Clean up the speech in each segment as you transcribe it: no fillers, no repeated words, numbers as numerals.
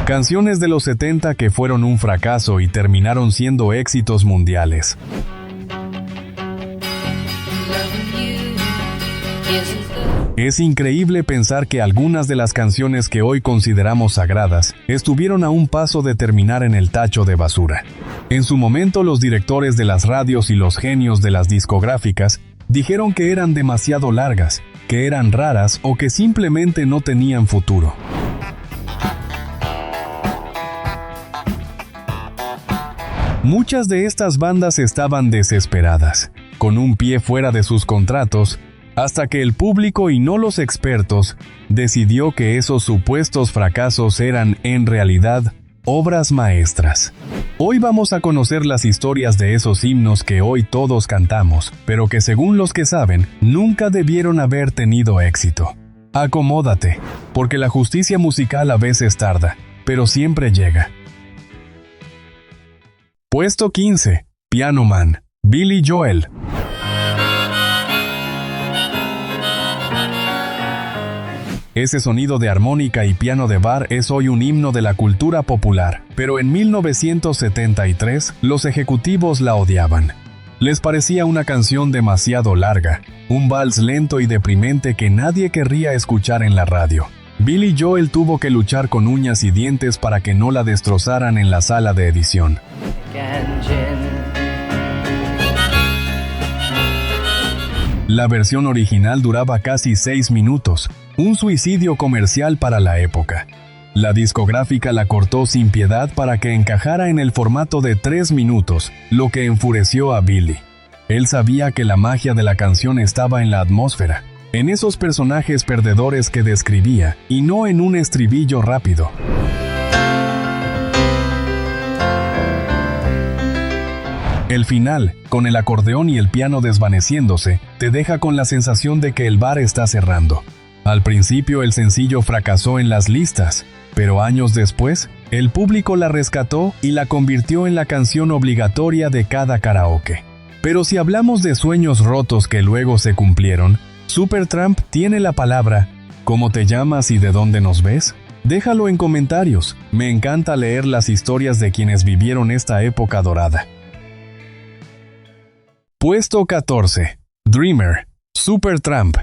Canciones de los 70 que fueron un fracaso y terminaron siendo éxitos mundiales. Es increíble pensar que algunas de las canciones que hoy consideramos sagradas estuvieron a un paso de terminar en el tacho de basura. En su momento, los directores de las radios y los genios de las discográficas dijeron que eran demasiado largas, que eran raras o que simplemente no tenían futuro. Muchas de estas bandas estaban desesperadas, con un pie fuera de sus contratos, hasta que el público y no los expertos decidió que esos supuestos fracasos eran, en realidad, obras maestras. Hoy vamos a conocer las historias de esos himnos que hoy todos cantamos, pero que según los que saben, nunca debieron haber tenido éxito. Acomódate, porque la justicia musical a veces tarda, pero siempre llega. Puesto 15. Piano Man, Billy Joel. Ese sonido de armónica y piano de bar es hoy un himno de la cultura popular, pero en 1973 los ejecutivos la odiaban. Les parecía una canción demasiado larga, un vals lento y deprimente que nadie querría escuchar en la radio. Billy Joel tuvo que luchar con uñas y dientes para que no la destrozaran en la sala de edición. La versión original duraba casi 6 minutos, un suicidio comercial para la época. La discográfica la cortó sin piedad para que encajara en el formato de 3 minutos, lo que enfureció a Billy. Él sabía que la magia de la canción estaba en la atmósfera, en esos personajes perdedores que describía, y no en un estribillo rápido. El final, con el acordeón y el piano desvaneciéndose, te deja con la sensación de que el bar está cerrando. Al principio el sencillo fracasó en las listas, pero años después, el público la rescató y la convirtió en la canción obligatoria de cada karaoke. Pero si hablamos de sueños rotos que luego se cumplieron, Supertramp tiene la palabra ¿cómo te llamas y de dónde nos ves? Déjalo en comentarios, me encanta leer las historias de quienes vivieron esta época dorada. Puesto 14. Dreamer, Supertramp.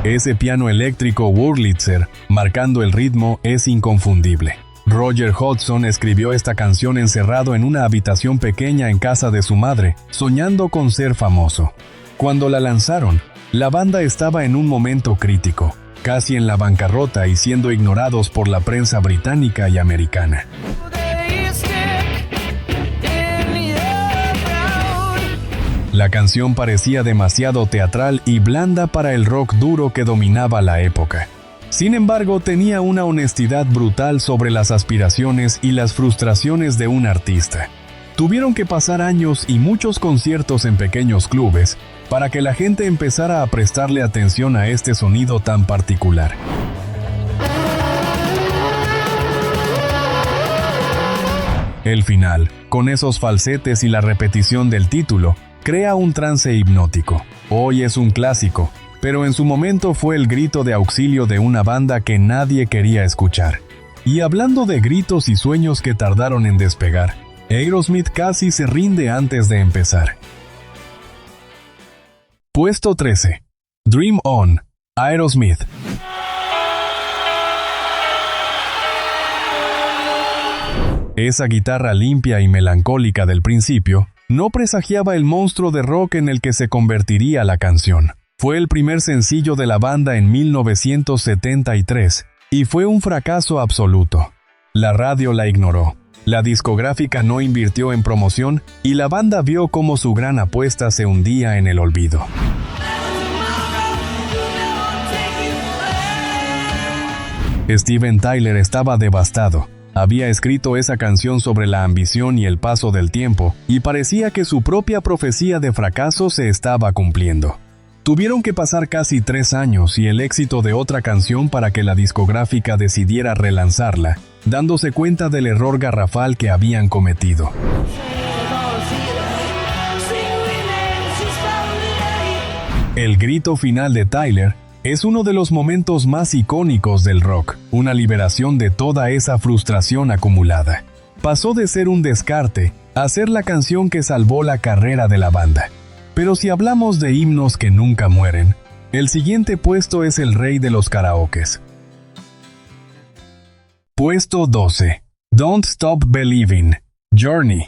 Ese piano eléctrico Wurlitzer, marcando el ritmo, es inconfundible. Roger Hodgson escribió esta canción encerrado en una habitación pequeña en casa de su madre, soñando con ser famoso. Cuando la lanzaron, la banda estaba en un momento crítico, casi en la bancarrota y siendo ignorados por la prensa británica y americana. La canción parecía demasiado teatral y blanda para el rock duro que dominaba la época. Sin embargo, tenía una honestidad brutal sobre las aspiraciones y las frustraciones de un artista. Tuvieron que pasar años y muchos conciertos en pequeños clubes para que la gente empezara a prestarle atención a este sonido tan particular. El final, con esos falsetes y la repetición del título, crea un trance hipnótico. Hoy es un clásico, pero en su momento fue el grito de auxilio de una banda que nadie quería escuchar. Y hablando de gritos y sueños que tardaron en despegar, Aerosmith casi se rinde antes de empezar. Puesto 13. Dream On, Aerosmith. Esa guitarra limpia y melancólica del principio no presagiaba el monstruo de rock en el que se convertiría la canción. Fue el primer sencillo de la banda en 1973 y fue un fracaso absoluto. La radio la ignoró, la discográfica no invirtió en promoción y la banda vio cómo su gran apuesta se hundía en el olvido. Steven Tyler estaba devastado. Había escrito esa canción sobre la ambición y el paso del tiempo, y parecía que su propia profecía de fracaso se estaba cumpliendo. Tuvieron que pasar casi 3 años y el éxito de otra canción para que la discográfica decidiera relanzarla, dándose cuenta del error garrafal que habían cometido. El grito final de Tyler Es uno de los momentos más icónicos del rock, una liberación de toda esa frustración acumulada. Pasó de ser un descarte a ser la canción que salvó la carrera de la banda. Pero si hablamos de himnos que nunca mueren, el siguiente puesto es el rey de los karaokes. Puesto 12. Don't Stop Believing, Journey.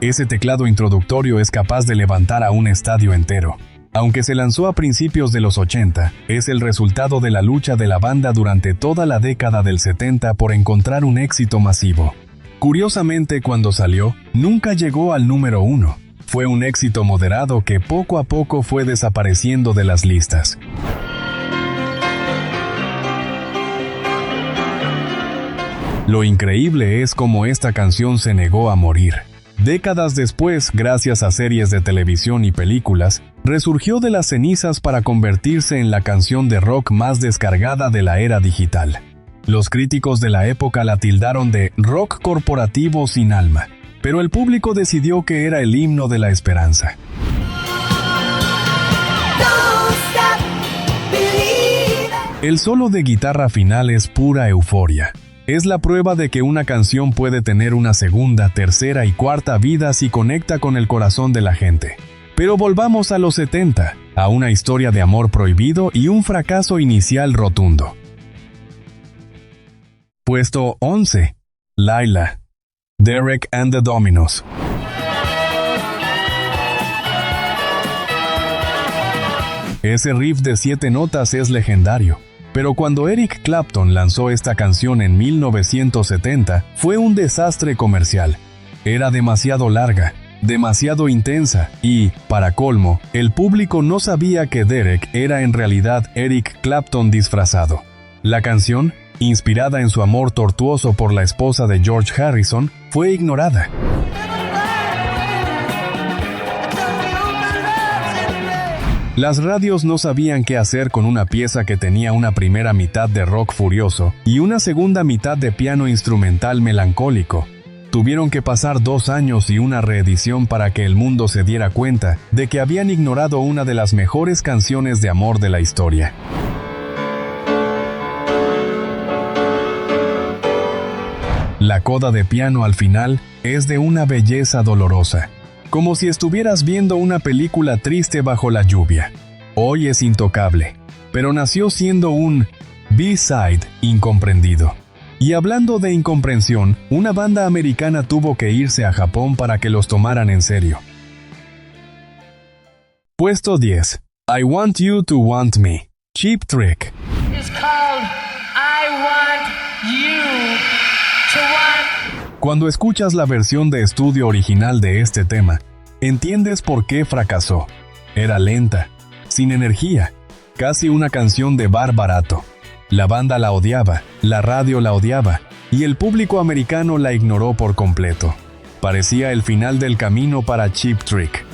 Ese teclado introductorio es capaz de levantar a un estadio entero. Aunque se lanzó a principios de los 80, es el resultado de la lucha de la banda durante toda la década del 70 por encontrar un éxito masivo. Curiosamente, cuando salió, nunca llegó al número 1. Fue un éxito moderado que poco a poco fue desapareciendo de las listas. Lo increíble es cómo esta canción se negó a morir. Décadas después, gracias a series de televisión y películas, resurgió de las cenizas para convertirse en la canción de rock más descargada de la era digital. Los críticos de la época la tildaron de rock corporativo sin alma, pero el público decidió que era el himno de la esperanza. El solo de guitarra final es pura euforia. Es la prueba de que una canción puede tener una segunda, tercera y cuarta vida si conecta con el corazón de la gente. Pero volvamos a los 70, a una historia de amor prohibido y un fracaso inicial rotundo. Puesto 11. Laila, Derek and the Dominos. Ese riff de 7 notas es legendario. Pero cuando Eric Clapton lanzó esta canción en 1970, fue un desastre comercial. Era demasiado larga, demasiado intensa y, para colmo, el público no sabía que Derek era en realidad Eric Clapton disfrazado. La canción, inspirada en su amor tortuoso por la esposa de George Harrison, fue ignorada. Las radios no sabían qué hacer con una pieza que tenía una primera mitad de rock furioso y una segunda mitad de piano instrumental melancólico. Tuvieron que pasar 2 años y una reedición para que el mundo se diera cuenta de que habían ignorado una de las mejores canciones de amor de la historia. La coda de piano al final es de una belleza dolorosa. Como si estuvieras viendo una película triste bajo la lluvia. Hoy es intocable, pero nació siendo un B-side incomprendido. Y hablando de incomprensión, una banda americana tuvo que irse a Japón para que los tomaran en serio. Puesto 10. I Want You to Want Me, Cheap Trick. It's called I Want You to Want. Cuando escuchas la versión de estudio original de este tema, entiendes por qué fracasó. Era lenta, sin energía, casi una canción de bar barato. La banda la odiaba, la radio la odiaba, y el público americano la ignoró por completo. Parecía el final del camino para Cheap Trick.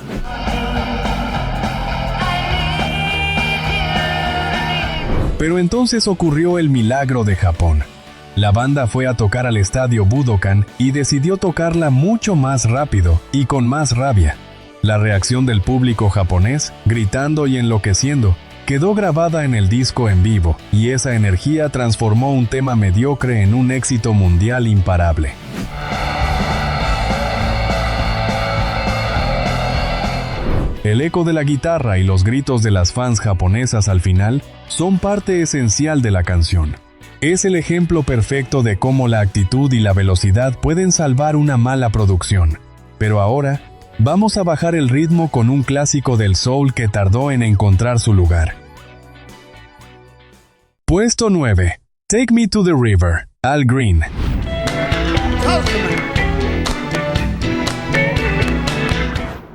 Pero entonces ocurrió el milagro de Japón. La banda fue a tocar al estadio Budokan y decidió tocarla mucho más rápido y con más rabia. La reacción del público japonés, gritando y enloqueciendo, quedó grabada en el disco en vivo, y esa energía transformó un tema mediocre en un éxito mundial imparable. El eco de la guitarra y los gritos de las fans japonesas al final son parte esencial de la canción. Es el ejemplo perfecto de cómo la actitud y la velocidad pueden salvar una mala producción. Pero ahora, vamos a bajar el ritmo con un clásico del soul que tardó en encontrar su lugar. Puesto 9. Take Me to the River, Al Green.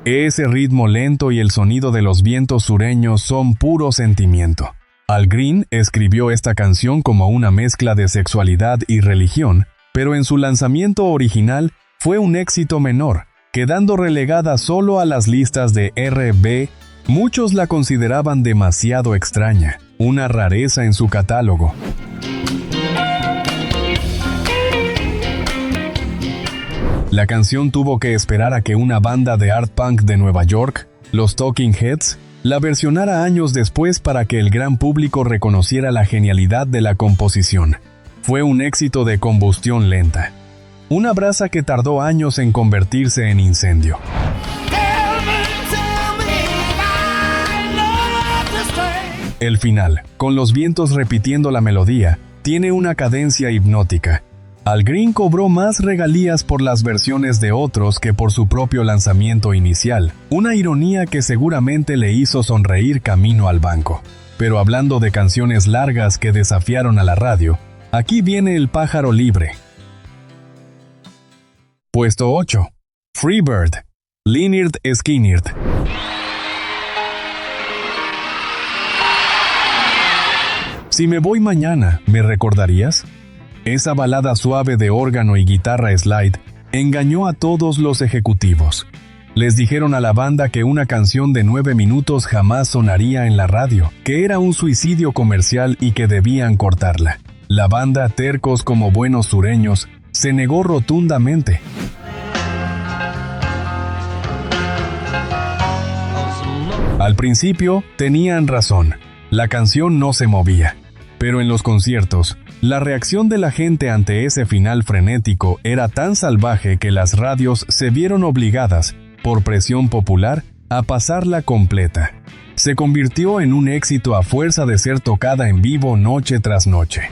Ese ritmo lento y el sonido de los vientos sureños son puro sentimiento. Al Green escribió esta canción como una mezcla de sexualidad y religión, pero en su lanzamiento original fue un éxito menor, quedando relegada solo a las listas de R&B. Muchos la consideraban demasiado extraña, una rareza en su catálogo. La canción tuvo que esperar a que una banda de art punk de Nueva York, los Talking Heads, la versionara años después para que el gran público reconociera la genialidad de la composición. Fue un éxito de combustión lenta. Una brasa que tardó años en convertirse en incendio. El final, con los vientos repitiendo la melodía, tiene una cadencia hipnótica. Al Green cobró más regalías por las versiones de otros que por su propio lanzamiento inicial, una ironía que seguramente le hizo sonreír camino al banco. Pero hablando de canciones largas que desafiaron a la radio, aquí viene el pájaro libre. Puesto 8. Freebird, Lynyrd Skynyrd. Si me voy mañana, ¿me recordarías? Esa balada suave de órgano y guitarra slide engañó a todos los ejecutivos. Les dijeron a la banda que una canción de 9 minutos jamás sonaría en la radio, que era un suicidio comercial y que debían cortarla. La banda, tercos como buenos sureños, se negó rotundamente. Al principio, tenían razón. La canción no se movía. Pero en los conciertos, la reacción de la gente ante ese final frenético era tan salvaje que las radios se vieron obligadas, por presión popular, a pasarla completa. Se convirtió en un éxito a fuerza de ser tocada en vivo noche tras noche.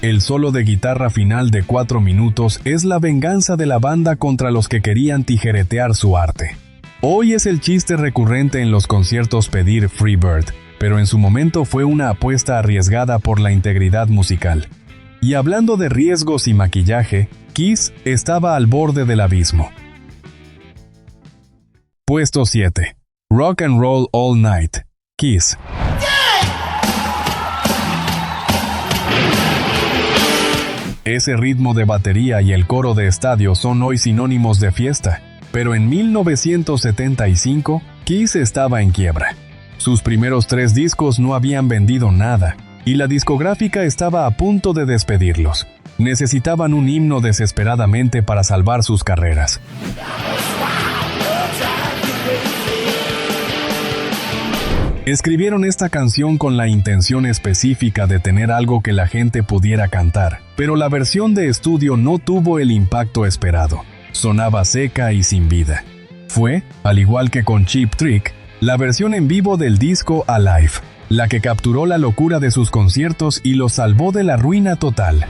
El solo de guitarra final de 4 minutos es la venganza de la banda contra los que querían tijeretear su arte. Hoy es el chiste recurrente en los conciertos pedir Freebird, pero en su momento fue una apuesta arriesgada por la integridad musical. Y hablando de riesgos y maquillaje, Kiss estaba al borde del abismo. Puesto 7. Rock and Roll All Night, Kiss. Ese ritmo de batería y el coro de estadio son hoy sinónimos de fiesta. Pero en 1975, Kiss estaba en quiebra. Sus primeros 3 discos no habían vendido nada, y la discográfica estaba a punto de despedirlos. Necesitaban un himno desesperadamente para salvar sus carreras. Escribieron esta canción con la intención específica de tener algo que la gente pudiera cantar, pero la versión de estudio no tuvo el impacto esperado. Sonaba seca y sin vida. Fue, al igual que con Cheap Trick, la versión en vivo del disco Alive, la que capturó la locura de sus conciertos y los salvó de la ruina total.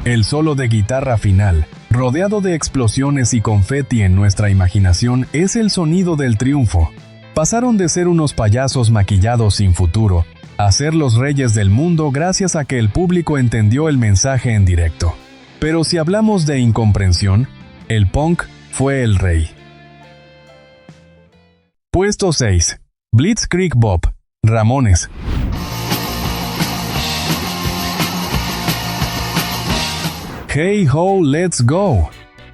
El solo de guitarra final, rodeado de explosiones y confeti en nuestra imaginación, es el sonido del triunfo. Pasaron de ser unos payasos maquillados sin futuro a ser los reyes del mundo gracias a que el público entendió el mensaje en directo. Pero si hablamos de incomprensión, el punk fue el rey. Puesto 6. Blitzkrieg Bop, Ramones. Hey ho, let's go.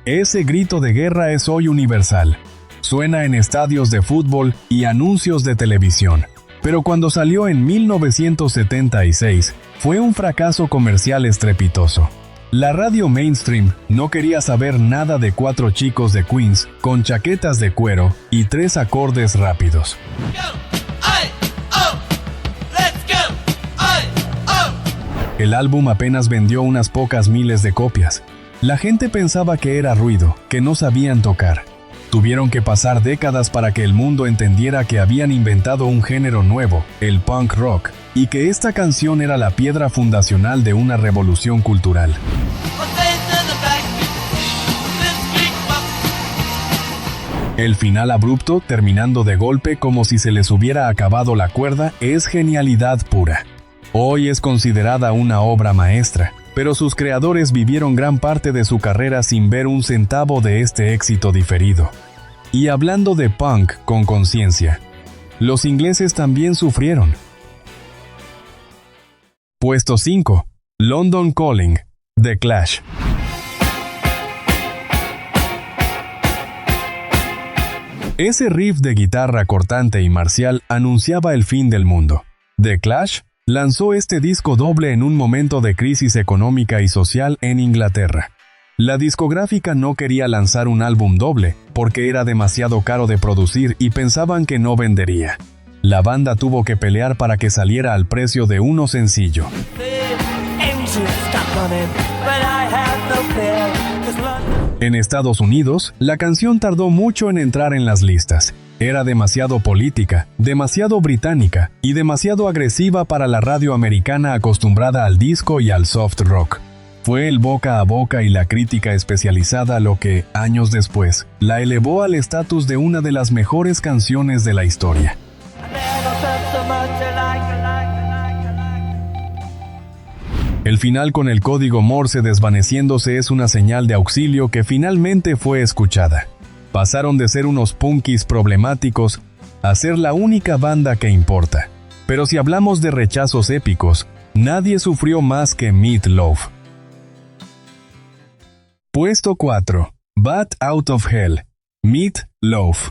Ese grito de guerra es hoy universal. Suena en estadios de fútbol y anuncios de televisión. Pero cuando salió en 1976, fue un fracaso comercial estrepitoso. La radio mainstream no quería saber nada de 4 chicos de Queens con chaquetas de cuero y 3 acordes rápidos. El álbum apenas vendió unas pocas miles de copias. La gente pensaba que era ruido, que no sabían tocar. Tuvieron que pasar décadas para que el mundo entendiera que habían inventado un género nuevo, el punk rock, y que esta canción era la piedra fundacional de una revolución cultural. El final abrupto, terminando de golpe como si se les hubiera acabado la cuerda, es genialidad pura. Hoy es considerada una obra maestra, pero sus creadores vivieron gran parte de su carrera sin ver un centavo de este éxito diferido. Y hablando de punk con conciencia, los ingleses también sufrieron. Puesto 5. London Calling, The Clash. Ese riff de guitarra cortante y marcial anunciaba el fin del mundo. The Clash lanzó este disco doble en un momento de crisis económica y social en Inglaterra. La discográfica no quería lanzar un álbum doble porque era demasiado caro de producir y pensaban que no vendería. La banda tuvo que pelear para que saliera al precio de uno sencillo. En Estados Unidos, la canción tardó mucho en entrar en las listas. Era demasiado política, demasiado británica y demasiado agresiva para la radio americana acostumbrada al disco y al soft rock. Fue el boca a boca y la crítica especializada lo que, años después, la elevó al estatus de una de las mejores canciones de la historia. El final con el código Morse desvaneciéndose es una señal de auxilio que finalmente fue escuchada. Pasaron de ser unos punkis problemáticos a ser la única banda que importa. Pero si hablamos de rechazos épicos, nadie sufrió más que Meat Loaf. Puesto 4. Bat Out of Hell, Meat Loaf.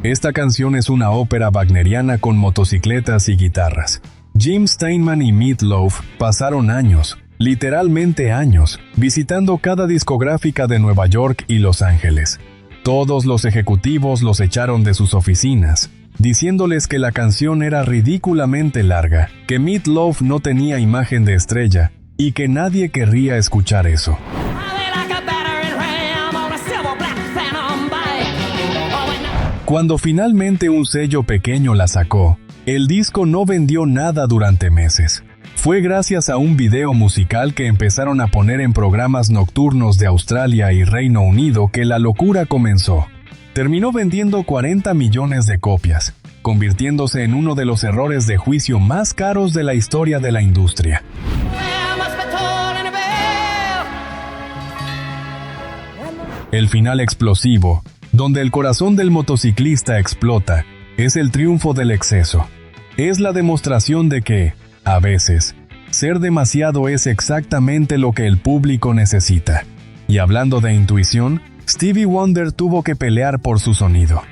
Esta canción es una ópera wagneriana con motocicletas y guitarras. Jim Steinman y Meat Loaf pasaron años, literalmente años, visitando cada discográfica de Nueva York y Los Ángeles. Todos los ejecutivos los echaron de sus oficinas, diciéndoles que la canción era ridículamente larga, que Meat Loaf no tenía imagen de estrella y que nadie querría escuchar eso. Cuando finalmente un sello pequeño la sacó, el disco no vendió nada durante meses. Fue gracias a un video musical que empezaron a poner en programas nocturnos de Australia y Reino Unido que la locura comenzó. Terminó vendiendo 40 millones de copias, convirtiéndose en uno de los errores de juicio más caros de la historia de la industria. El final explosivo, donde el corazón del motociclista explota, es el triunfo del exceso. Es la demostración de que, a veces, ser demasiado es exactamente lo que el público necesita. Y hablando de intuición, Stevie Wonder tuvo que pelear por su sonido.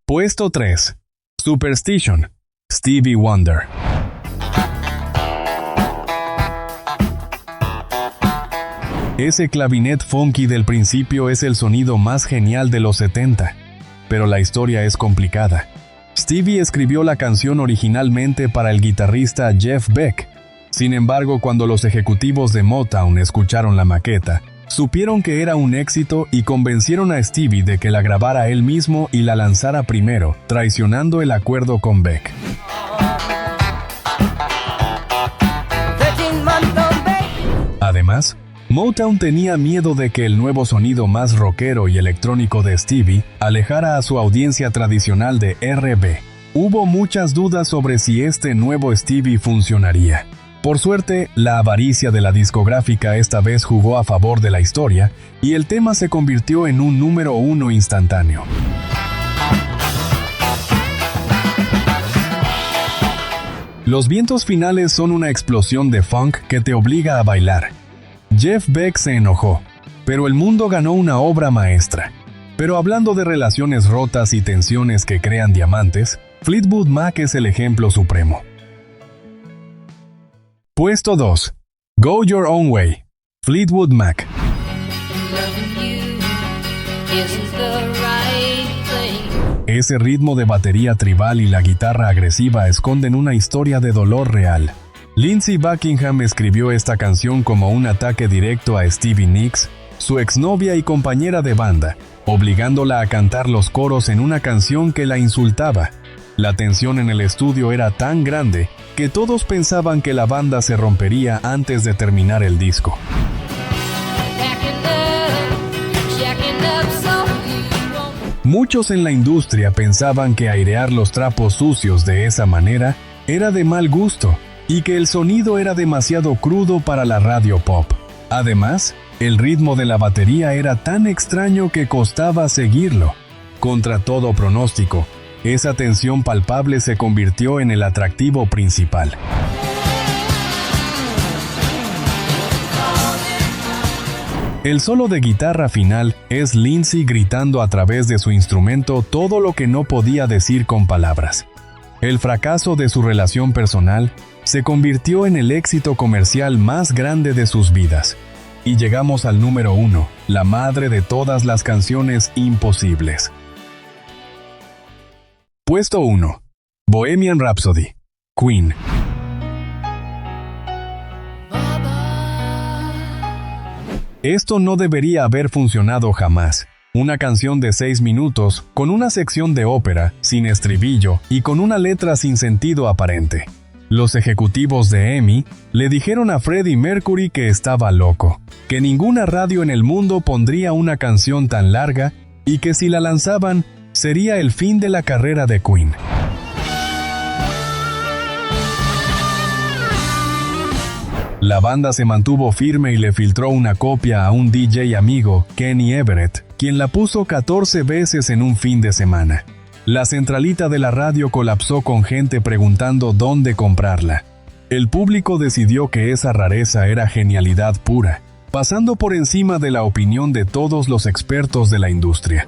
Puesto 3. Superstition, Stevie Wonder. Ese clavinet funky del principio es el sonido más genial de los 70, pero la historia es complicada. Stevie escribió la canción originalmente para el guitarrista Jeff Beck. Sin embargo, cuando los ejecutivos de Motown escucharon la maqueta, supieron que era un éxito y convencieron a Stevie de que la grabara él mismo y la lanzara primero, traicionando el acuerdo con Beck. Además, Motown tenía miedo de que el nuevo sonido más rockero y electrónico de Stevie alejara a su audiencia tradicional de R&B. Hubo muchas dudas sobre si este nuevo Stevie funcionaría. Por suerte, la avaricia de la discográfica esta vez jugó a favor de la historia y el tema se convirtió en un número 1 instantáneo. Los vientos finales son una explosión de funk que te obliga a bailar. Jeff Beck se enojó, pero el mundo ganó una obra maestra. Pero hablando de relaciones rotas y tensiones que crean diamantes, Fleetwood Mac es el ejemplo supremo. Puesto 2. Go Your Own Way, Fleetwood Mac. Ese ritmo de batería tribal y la guitarra agresiva esconden una historia de dolor real. Lindsey Buckingham escribió esta canción como un ataque directo a Stevie Nicks, su exnovia y compañera de banda, obligándola a cantar los coros en una canción que la insultaba. La tensión en el estudio era tan grande que todos pensaban que la banda se rompería antes de terminar el disco. Muchos en la industria pensaban que airear los trapos sucios de esa manera era de mal gusto y que el sonido era demasiado crudo para la radio pop. Además, el ritmo de la batería era tan extraño que costaba seguirlo. Contra todo pronóstico, esa tensión palpable se convirtió en el atractivo principal. El solo de guitarra final es Lindsay gritando a través de su instrumento todo lo que no podía decir con palabras. El fracaso de su relación personal se convirtió en el éxito comercial más grande de sus vidas. Y llegamos al número 1, la madre de todas las canciones imposibles. Puesto 1. Bohemian Rhapsody, Queen. Esto no debería haber funcionado jamás. Una canción de 6 minutos, con una sección de ópera, sin estribillo y con una letra sin sentido aparente. Los ejecutivos de EMI le dijeron a Freddie Mercury que estaba loco, que ninguna radio en el mundo pondría una canción tan larga y que si la lanzaban, sería el fin de la carrera de Queen. La banda se mantuvo firme y le filtró una copia a un DJ amigo, Kenny Everett, quien la puso 14 veces en un fin de semana. La centralita de la radio colapsó con gente preguntando dónde comprarla. El público decidió que esa rareza era genialidad pura, pasando por encima de la opinión de todos los expertos de la industria.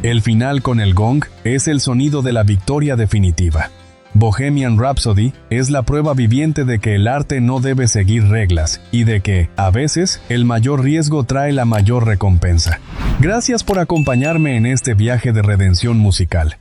El final con el gong es el sonido de la victoria definitiva. Bohemian Rhapsody es la prueba viviente de que el arte no debe seguir reglas y de que, a veces, el mayor riesgo trae la mayor recompensa. Gracias por acompañarme en este viaje de redención musical.